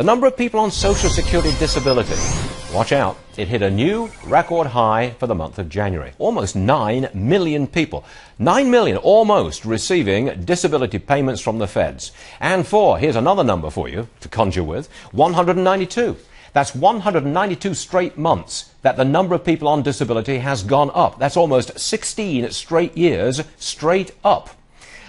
The number of people on Social Security disability, watch out, it hit a new record high for the month of January. Almost 9 million people. 9 million, almost, receiving disability payments from the feds. And here's another number for you to conjure with, 192. That's 192 straight months that the number of people on disability has gone up. That's almost 16 straight years straight up.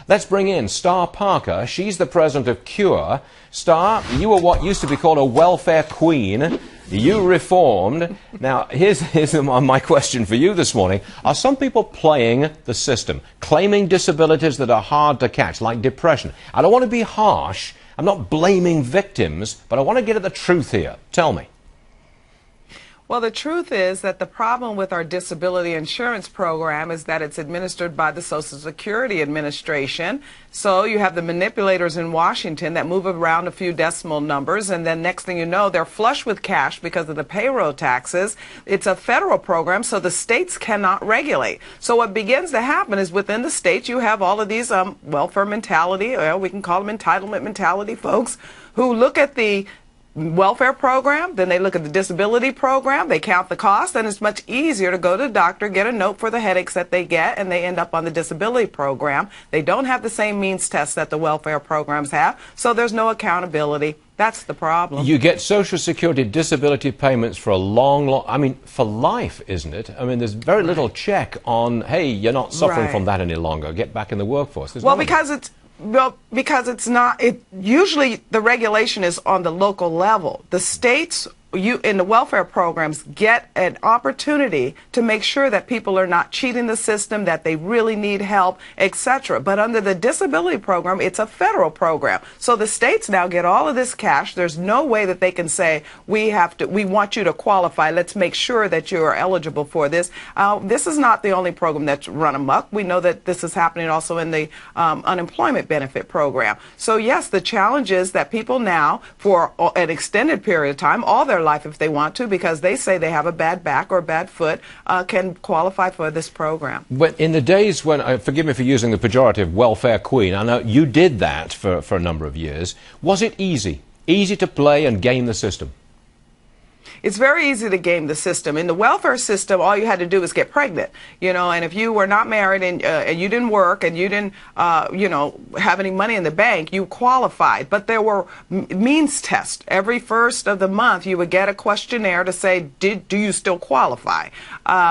Let's bring in Star Parker. She's the president of CURE. Star, you were what used to be called a welfare queen. You reformed. Now, here's my question for you this morning. Are some people playing the system, claiming disabilities that are hard to catch, like depression? I don't want to be harsh. I'm not blaming victims, but I want to get at the truth here. Tell me. Well, the truth is that the problem with our disability insurance program is that it's administered by the Social Security Administration. So you have the manipulators in Washington that move around a few decimal numbers, and then next thing you know, they're flush with cash because of the payroll taxes. It's a federal program, so the states cannot regulate. So what begins to happen is within the states, you have all of these welfare mentality, or we can call them entitlement mentality folks, who look at the welfare program, then they look at the disability program, they count the cost, and it's much easier to go to the doctor, get a note for the headaches that they get, and they end up on the disability program. They don't have the same means tests that the welfare programs have, so there's no accountability. That's the problem. You get Social Security disability payments for a for life, isn't it? I mean, there's very little check on, hey, you're not suffering from that any longer, get back in the workforce. Because it's not, usually the regulation is on the local level. The states, in the welfare programs, get an opportunity to make sure that people are not cheating the system, that they really need help, etc. But under the disability program, it's a federal program. So the states now get all of this cash. There's no way that they can say, we want you to qualify. Let's make sure that you are eligible for this. This is not the only program that's run amok. We know that this is happening also in the unemployment benefit program. So yes, the challenge is that people now, for an extended period of time, all their life if they want to, because they say they have a bad back or a bad foot, can qualify for this program. But in the days when, forgive me for using the pejorative welfare queen, I know you did that for a number of years. Was it easy? Easy to play and game the system? It's very easy to game the system. In the welfare system, all you had to do was get pregnant, and if you were not married and you didn't work and you didn't, have any money in the bank, you qualified. But there were means tests. Every first of the month, you would get a questionnaire to say, do you still qualify?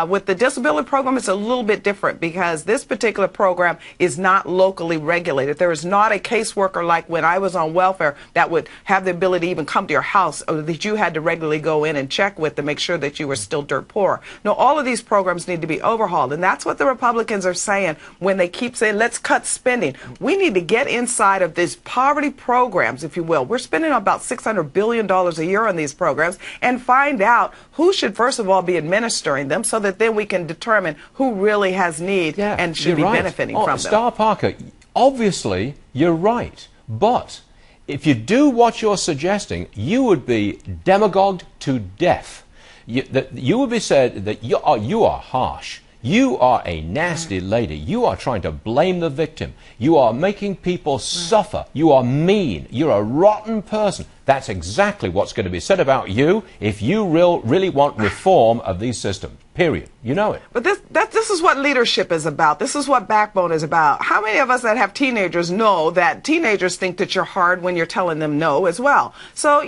With the disability program, it's a little bit different because this particular program is not locally regulated. There is not a caseworker like when I was on welfare that would have the ability to even come to your house, or that you had to regularly go in and check with to make sure that you were still dirt poor. No, all of these programs need to be overhauled, and that's what the Republicans are saying when they keep saying, let's cut spending. We need to get inside of these poverty programs, if you will. We're spending about $600 billion a year on these programs, and find out who should, first of all, be administering them so that then we can determine who really has need and should be benefiting from them. Star Parker, obviously, you're right, but if you do what you're suggesting, you would be demagogued to death. You would be said that you are harsh. You are a nasty lady. You are trying to blame the victim. You are making people suffer. You are mean. You're a rotten person. That's exactly what's going to be said about you if you really want reform of these systems. Period. You know it. But this is what leadership is about. This is what backbone is about. How many of us that have teenagers know that teenagers think that you're hard when you're telling them no as well? So,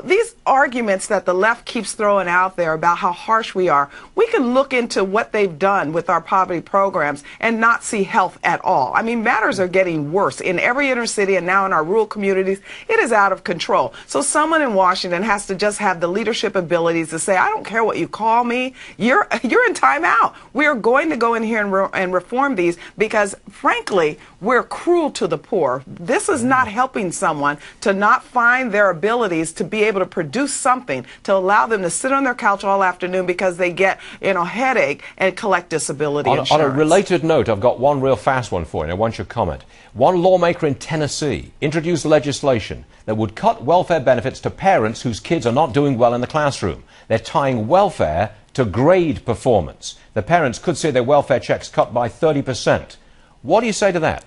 these arguments that the left keeps throwing out there about how harsh we are, we can look into what they've done with our poverty programs and not see health at all. I mean, matters are getting worse in every inner city and now in our rural communities. It is out of control. So someone in Washington has to just have the leadership abilities to say, I don't care what you call me. You're in timeout. We are going to go in here and reform these because, frankly, we're cruel to the poor. This is not helping someone to not find their abilities to be able to produce something to allow them to sit on their couch all afternoon because they get a headache and collect disability insurance. On a related note, I've got one real fast one for you, and I want your comment. One lawmaker in Tennessee introduced legislation that would cut welfare benefits to parents whose kids are not doing well in the classroom. They're tying welfare to grade performance. The parents could see their welfare checks cut by 30%. What do you say to that?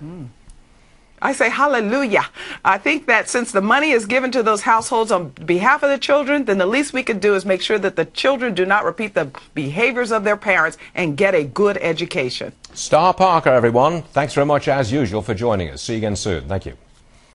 I say hallelujah. I think that since the money is given to those households on behalf of the children, then the least we could do is make sure that the children do not repeat the behaviors of their parents and get a good education. Star Parker, everyone. Thanks very much, as usual, for joining us. See you again soon. Thank you.